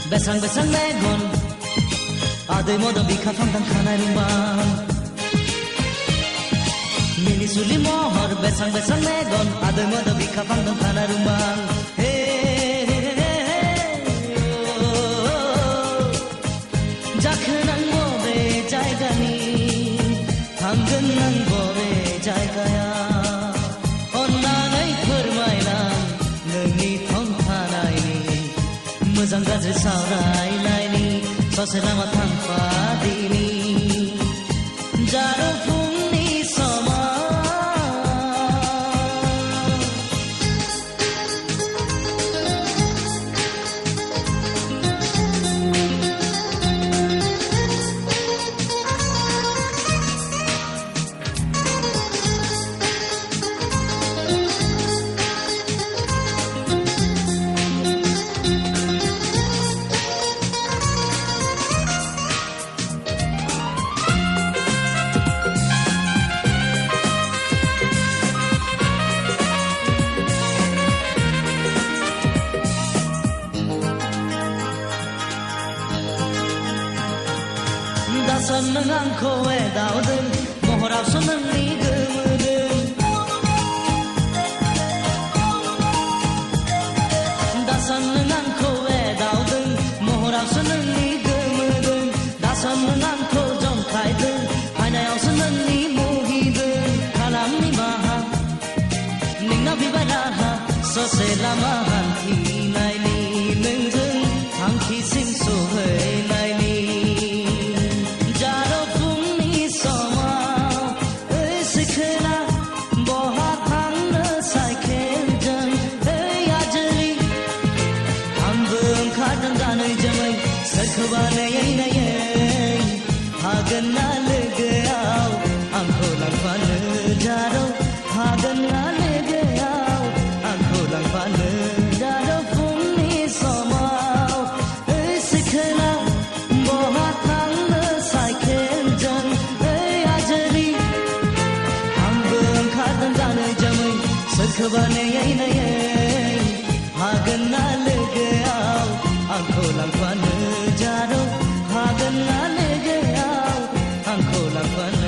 Besang-besang megon Adoy modo bika fangtang kanai rumah Mini suli mohor Besang-besang megon Adoy modo bika fangtang kanai rumah Jakhenang bobe jaigani Hanggenang bobe jaigaya Onnanai फोरमायनां नोंनि थंखानायनि मोजां गाज्रि सावरायनायनि ससे लामा थांफादिनि जारो फुंनि समाव दासन नों आंखौ एदावदों महरावसो नोंनि गोमोदों दासन नों आंखौ एदावदों महरावसो नोंनि गोमोदों दासन नों आंखौ जंखायदों आयनायावसो नोंनि मुहिदों खालामनि माहा नोंनाव बिबाय राहा ससे लामा हान्थिनायनि नोंजों थांखिसिम सहैनायनि सोरखौबानायै हागोन ना लोगोआव आंखौ लांफानो जारौ हागोन ना लोगोआव आंखौ लांफानो सबने यही नहीं हागन्ना ले गया आंखों लंफन जारो हागन्ना ले गया आंखों लंफन